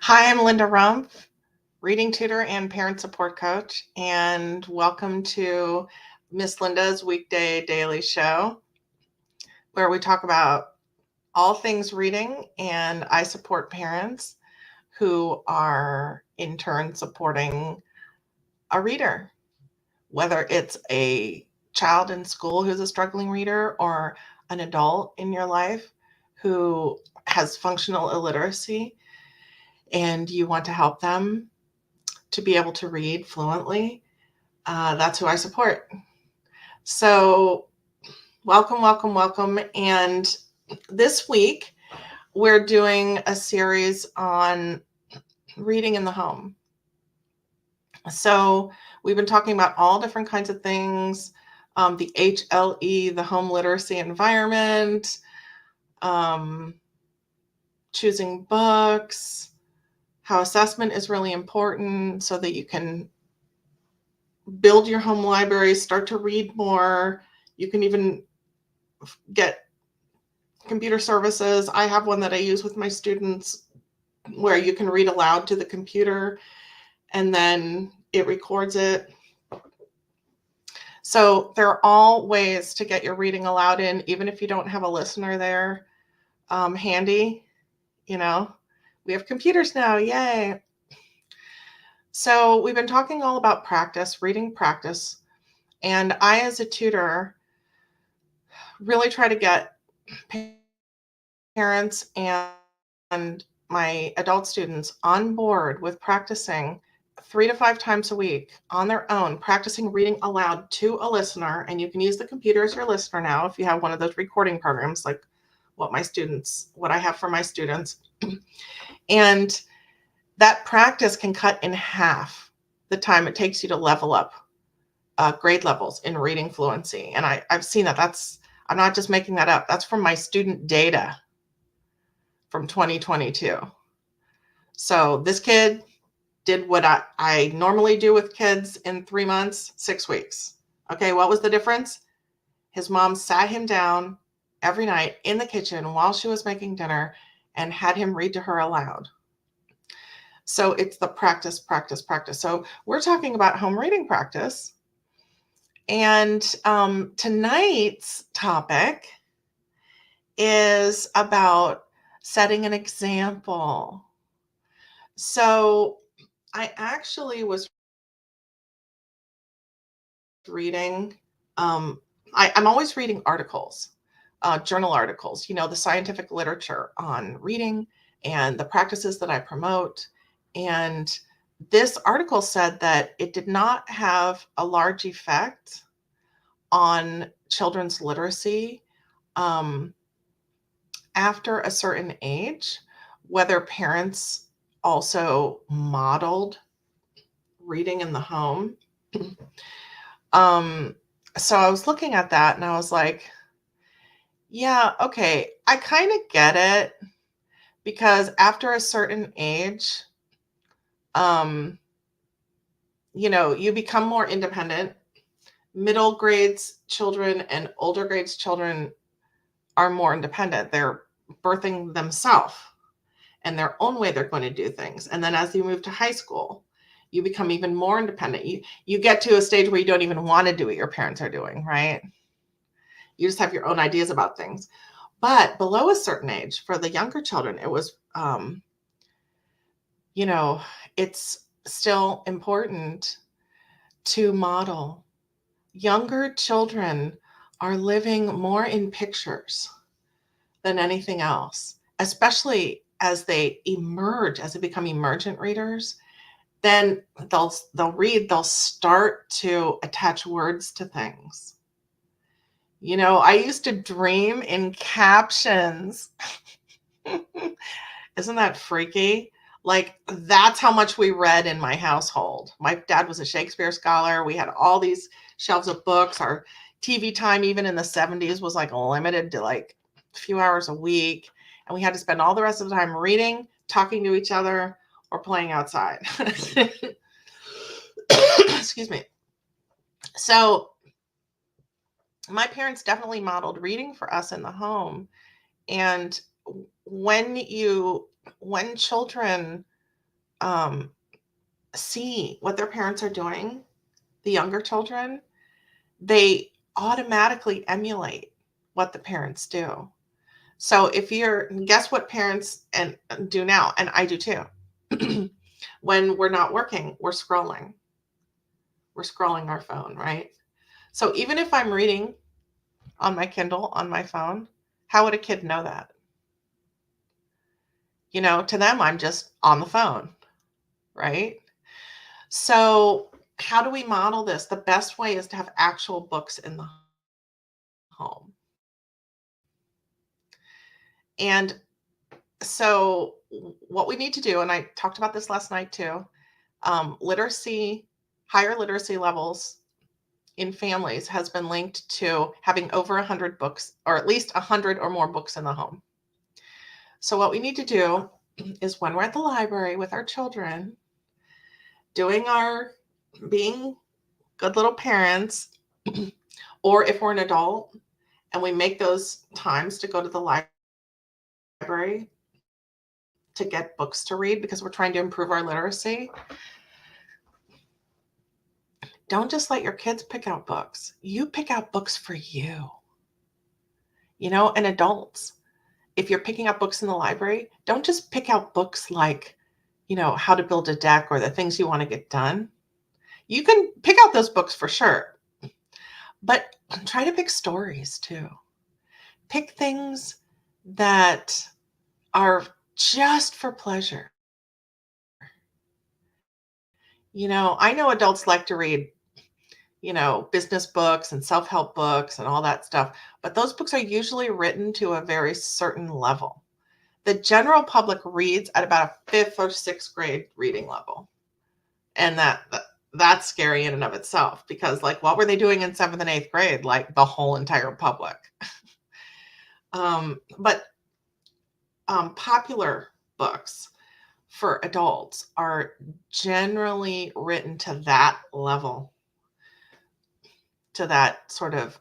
Hi, I'm Linda Rumpf, reading tutor and parent support coach, and welcome to Miss Linda's Weekday Daily Show, where we talk about all things reading, and I support parents who are in turn supporting a reader, whether it's a child in school who's a struggling reader or an adult in your life who has functional illiteracy and you want to help them to be able to read fluently. That's who I support. So, welcome, welcome, welcome. And this week, we're doing a series on reading in the home. So, we've been talking about all different kinds of things, the HLE, the home literacy environment, um, choosing books, how assessment is really important so that you can build your home library, start to read more. You can even get computer services. I have one that I use with my students where you can read aloud to the computer and then it records it. So there are all ways to get your reading aloud in, even if you don't have a listener there handy. You know, we have computers now, yay. So we've been talking all about practice, reading practice. And I, as a tutor, really try to get parents and my adult students on board with practicing 3 to 5 times a week on their own, practicing reading aloud to a listener. And you can use the computer as your listener now if you have one of those recording programs like what I have for my students. And that practice can cut in half the time it takes you to level up grade levels in reading fluency. And I've seen that. I'm not just making that up. That's from my student data from 2022. So this kid did what I normally do with kids in 3 months, 6 weeks. Okay, what was the difference? His mom sat him down every night in the kitchen while she was making dinner and had him read to her aloud. So it's the practice, practice, practice. So we're talking about home reading practice. And tonight's topic is about setting an example. So I actually was reading, I'm always reading articles, journal articles, the scientific literature on reading and the practices that I promote. And this article said that it did not have a large effect on children's literacy after a certain age, whether parents also modeled reading in the home. So I was looking at that and I was like, yeah, okay, I kind of get it because after a certain age, you become more independent. Middle grades children and older grades children are more independent. They're birthing themselves and their own way they're going to do things. And then as you move to high school, you become even more independent. You get to a stage where you don't even want to do what your parents are doing, right? You just have your own ideas about things. But below a certain age, for the younger children, it was, it's still important to model. Younger children are living more in pictures than anything else, especially as they become emergent readers. Then they'll start to attach words to things. I used to dream in captions. Isn't that freaky? Like, that's how much we read in my household. My dad was a Shakespeare scholar. We had all these shelves of books. Our TV time, even in the 70s, was like limited to like a few hours a week. And we had to spend all the rest of the time reading, talking to each other, or playing outside. Excuse me. So my parents definitely modeled reading for us in the home. And when children see what their parents are doing, the younger children, they automatically emulate what the parents do. So if you're, guess what parents and do now, and I do too. When we're not working, we're scrolling. We're scrolling our phone, right? So even if I'm reading on my Kindle on my phone, how would a kid know that? To them, I'm just on the phone, right? So how do we model this? The best way is to have actual books in the home. And so what we need to do, and I talked about this last night too, literacy, higher literacy levels in families has been linked to having over 100 books, or at least 100 or more books in the home. So what we need to do is when we're at the library with our children, being good little parents, or if we're an adult and we make those times to go to the library to get books to read because we're trying to improve our literacy, don't just let your kids pick out books. You pick out books for you. And adults, if you're picking up books in the library, don't just pick out books like, how to build a deck or the things you want to get done. You can pick out those books for sure, but try to pick stories too. Pick things that are just for pleasure. I know adults like to read, business books and self-help books and all that stuff, but those books are usually written to a very certain level. The general public reads at about a 5th or 6th grade reading level. And that's scary in and of itself, because what were they doing in 7th and 8th grade? Like the whole entire public. But popular books for adults are generally written to that level, to that sort of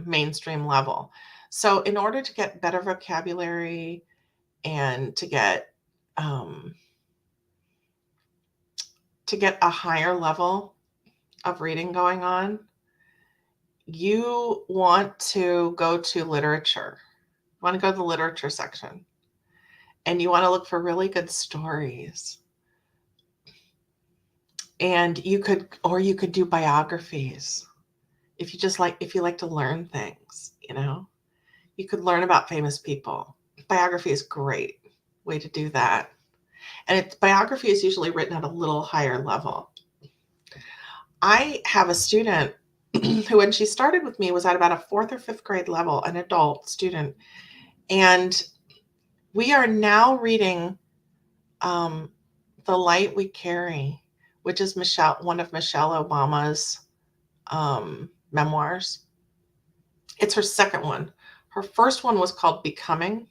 mainstream level. So in order to get better vocabulary and to get a higher level of reading going on, you want to go to literature. You want to go to the literature section, and you want to look for really good stories. And you could do biographies. If you like to learn things, you could learn about famous people. Biography is a great way to do that. And biography is usually written at a little higher level. I have a student who, when she started with me, was at about a 4th or 5th grade level, an adult student. And we are now reading The Light We Carry, which is one of Michelle Obama's memoirs. It's her second one. Her first one was called Becoming,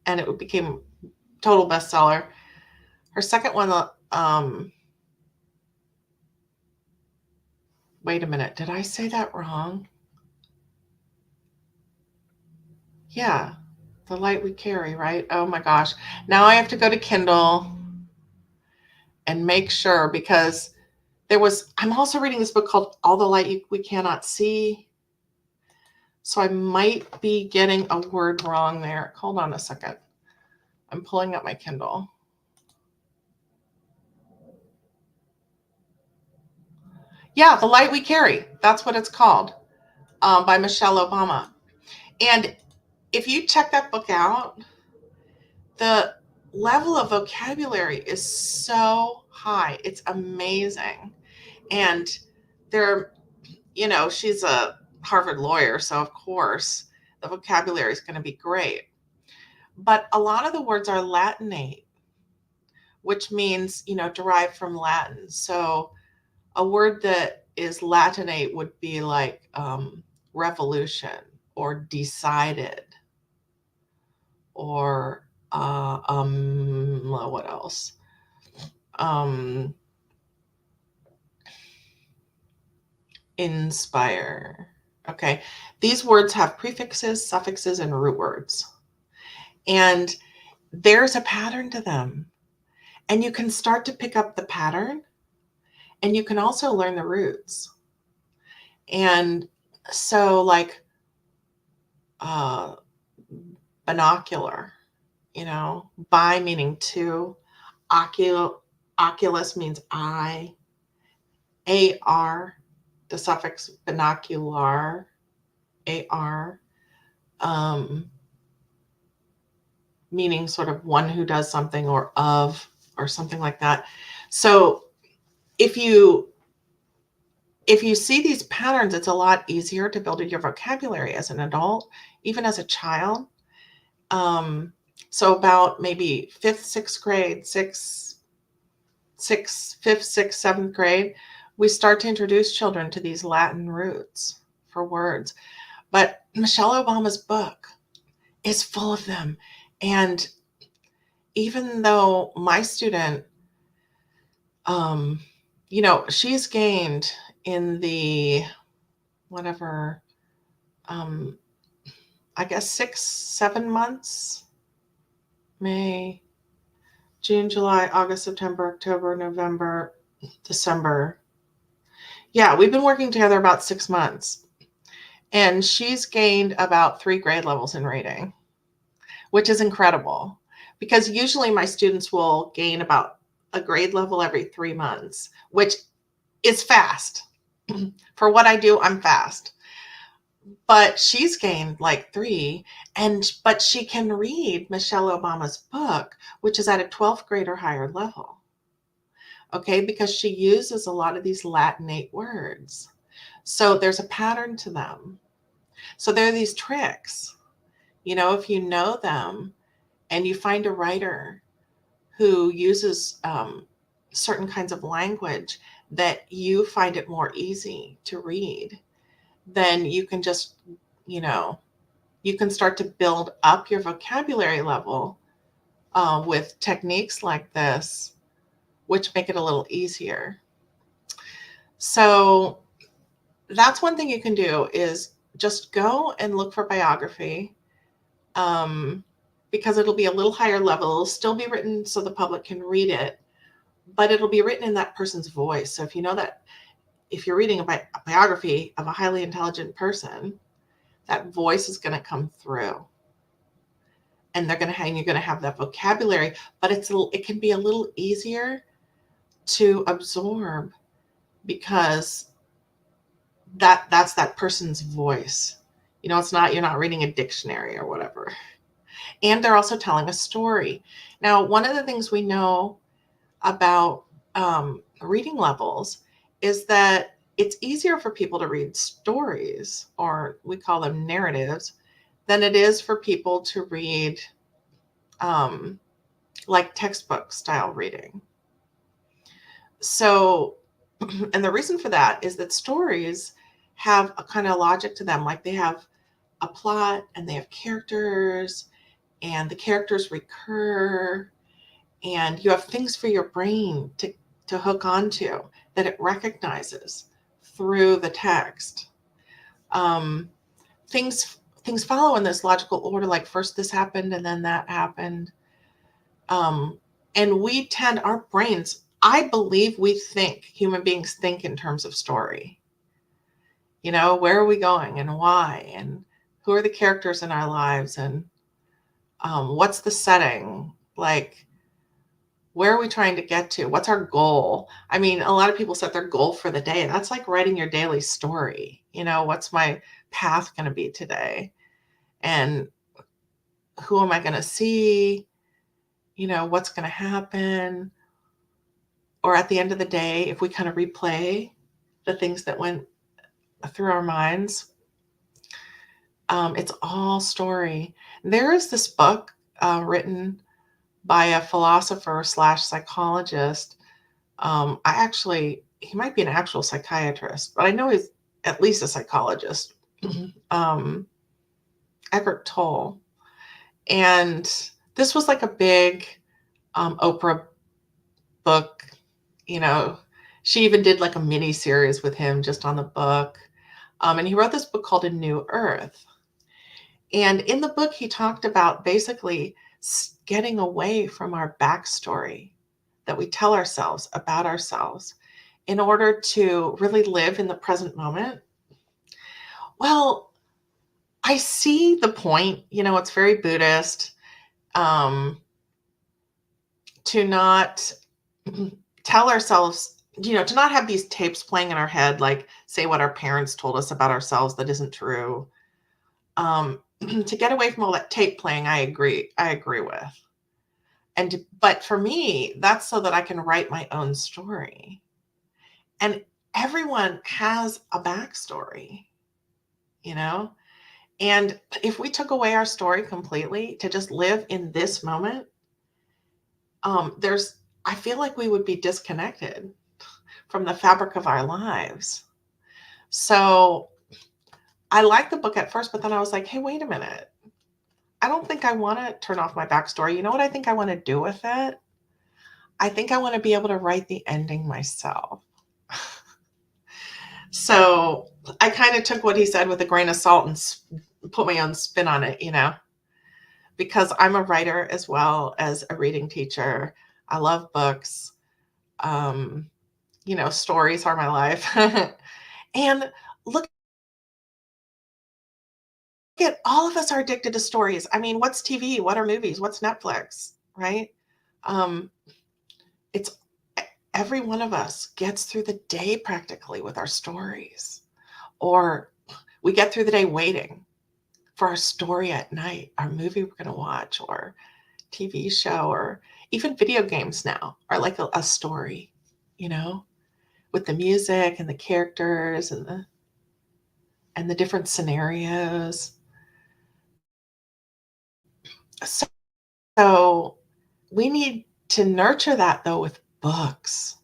and it became total bestseller. Her second one, wait a minute, did I say that wrong? Yeah, The Light We Carry, right? Oh my gosh. Now I have to go to Kindle and make sure, because I'm also reading this book called All the Light We Cannot See. So I might be getting a word wrong there. Hold on a second. I'm pulling up my Kindle. Yeah, The Light We Carry. That's what it's called, by Michelle Obama. And if you check that book out, the level of vocabulary is so high. It's amazing. And she's a Harvard lawyer, so of course the vocabulary is going to be great. But a lot of the words are Latinate, which means, derived from Latin. So a word that is Latinate would be like revolution or decided, or what else? Inspire. Okay. These words have prefixes, suffixes, and root words. And there's a pattern to them. And you can start to pick up the pattern, and you can also learn the roots. And so, like, uh, binocular, bi meaning two, oculus means eye, ar, the suffix binocular, ar, um, meaning sort of one who does something, or something like that. So if you see these patterns, it's a lot easier to build your vocabulary as an adult, even as a child. So about maybe fifth, sixth grade, fifth, sixth, seventh grade, we start to introduce children to these Latin roots for words. But Michelle Obama's book is full of them. And even though my student, she's gained in the whatever, I guess 6, 7 months, May, June, July, August, September, October, November, December. Yeah, we've been working together about 6 months. And she's gained about 3 grade levels in reading, which is incredible, because usually my students will gain about a grade level every 3 months, which is fast. For what I do, I'm fast. But she's gained like 3, but she can read Michelle Obama's book, which is at a 12th grade or higher level. Okay, because she uses a lot of these Latinate words. So there's a pattern to them. So there are these tricks. If you know them and you find a writer who uses certain kinds of language that you find it more easy to read, then you can just, you can start to build up your vocabulary level with techniques like this, which make it a little easier. So that's one thing you can do, is just go and look for biography, because it'll be a little higher level. It'll still be written so the public can read it, but it'll be written in that person's voice. So if you know that, if you're reading a biography of a highly intelligent person, that voice is going to come through, and you're going to have that vocabulary, but it can be a little easier to absorb, because that's that person's voice. It's not, you're not reading a dictionary or whatever. And they're also telling a story. Now, one of the things we know about reading levels is that it's easier for people to read stories, or we call them narratives, than it is for people to read like textbook style reading. So, and the reason for that is that stories have a kind of logic to them. Like, they have a plot and they have characters, and the characters recur, and you have things for your brain to hook onto that it recognizes through the text. Things follow in this logical order, like first this happened and then that happened. And our brains, I believe human beings think in terms of story. Where are we going and why, and who are the characters in our lives, and what's the setting? Like, where are we trying to get to? What's our goal? I mean, a lot of people set their goal for the day. That's like writing your daily story. What's my path going to be today? And who am I going to see? What's going to happen? Or at the end of the day, if we kind of replay the things that went through our minds, it's all story. There is this book written by a philosopher / psychologist. He might be an actual psychiatrist, but I know he's at least a psychologist. Eckhart Tolle. And this was like a big Oprah book. She even did like a mini series with him just on the book. And he wrote this book called A New Earth. And in the book, he talked about basically getting away from our backstory, that we tell ourselves about ourselves in order to really live in the present moment? Well, I see the point. It's very Buddhist, um, to not tell ourselves, to not have these tapes playing in our head, like say what our parents told us about ourselves that isn't true. To get away from all that tape playing, I agree with. But for me, that's so that I can write my own story. And everyone has a backstory, you know? And if we took away our story completely to just live in this moment, there's I feel like we would be disconnected from the fabric of our lives. So I liked the book at first, but then I was like, hey, wait a minute. I don't think I want to turn off my backstory. You know what I think I want to do with it? I think I want to be able to write the ending myself. So I kind of took what he said with a grain of salt and put my own spin on it, because I'm a writer as well as a reading teacher. I love books. Um, stories are my life. And look at all of us are addicted to stories. I mean, what's TV? What are movies? What's Netflix? Right? Um, it's every one of us gets through the day practically with our stories, or we get through the day waiting for our story at night, our movie we're going to watch, or TV show, or even video games now are like a story, you know, with the music and the characters and the different scenarios. So we need to nurture that though with books.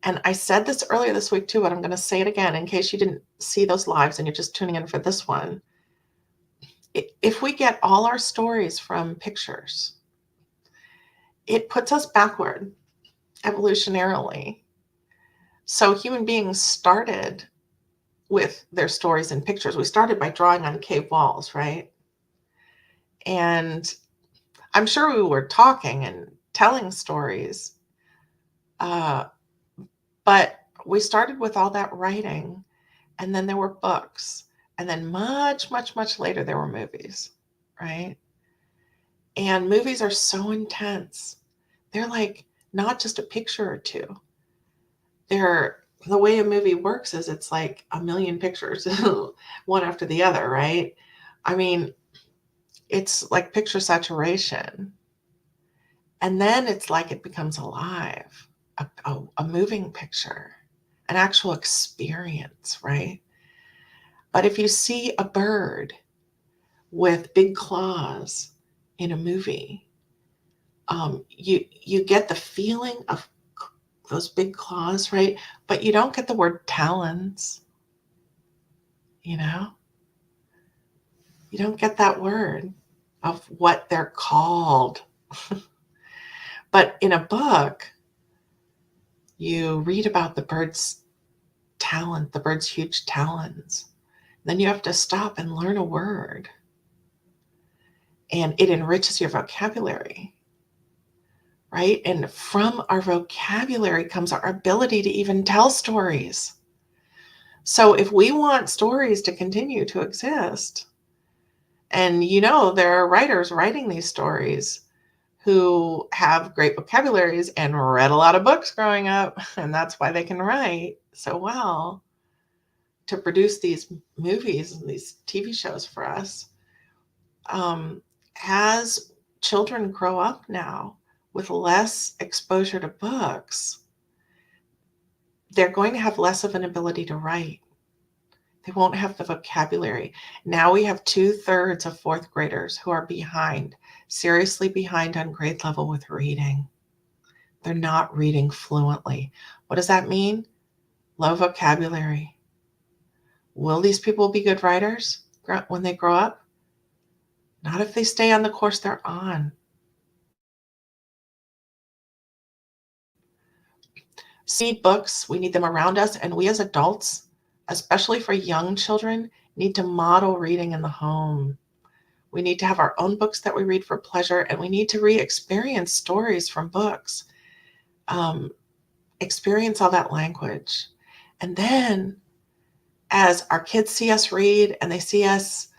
And I said this earlier this week too, but I'm going to say it again in case you didn't see those lives and you're just tuning in for this one. If we get all our stories from pictures, it puts us backward evolutionarily. So human beings started with their stories in pictures. We started by drawing on cave walls, right? And I'm sure we were talking and telling stories, uh, but we started with all that writing, and then there were books, and then much, much, much later there were movies, right? And movies are so intense. They're like not just a picture or two. The way a movie works is it's like a million pictures, one after the other, right? I mean, it's like picture saturation. And then it's like it becomes alive, a moving picture, an actual experience, right? But if you see a bird with big claws in a movie, you get the feeling of those big claws, right? But you don't get the word talons, you know? You don't get that word of what they're called. But in a book, you read about the bird's talent, the bird's huge talons. Then you have to stop and learn a word. And it enriches your vocabulary, right? And from our vocabulary comes our ability to even tell stories. So if we want stories to continue to exist, and there are writers writing these stories who have great vocabularies and read a lot of books growing up, and that's why they can write so well to produce these movies and these TV shows for us. As children grow up now with less exposure to books, they're going to have less of an ability to write. They won't have the vocabulary. Now we have 2/3 of fourth graders who are behind, seriously behind on grade level with reading. They're not reading fluently. What does that mean? Low vocabulary. Will these people be good writers when they grow up? Not if they stay on the course they're on. See books, we need them around us, and we as adults, especially for young children, need to model reading in the home. We need to have our own books that we read for pleasure, and we need to re-experience stories from books. um, experience all that language. And then as our kids see us read and they see us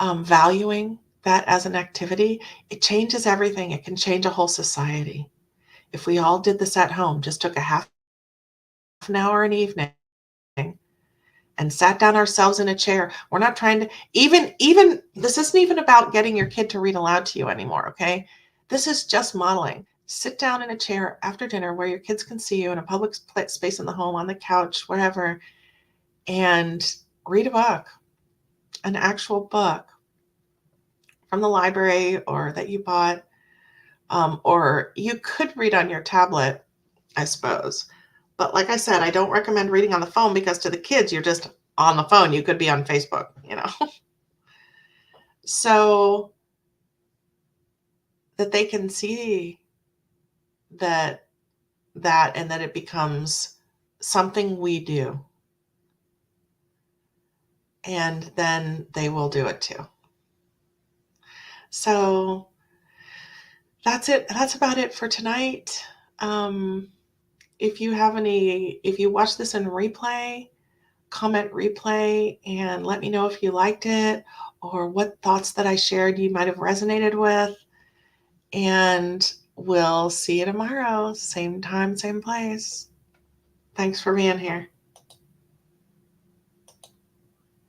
valuing that as an activity, it changes everything. It can change a whole society. If we all did this at home, just took a half an hour an evening and sat down ourselves in a chair. We're not trying to even this isn't even about getting your kid to read aloud to you anymore, okay? This is just modeling. Sit down in a chair after dinner where your kids can see you in a public space in the home, on the couch, wherever, and read a book, an actual book from the library or that you bought, or you could read on your tablet, I suppose. But like I said, I don't recommend reading on the phone because to the kids, you're just on the phone. You could be on Facebook, you know, so that they can see that and that it becomes something we do. And then they will do it too. So that's it. That's about it for tonight. If you watch this in replay, comment replay and let me know if you liked it or what thoughts that I shared you might have resonated with. And we'll see you tomorrow, same time, same place. Thanks for being here.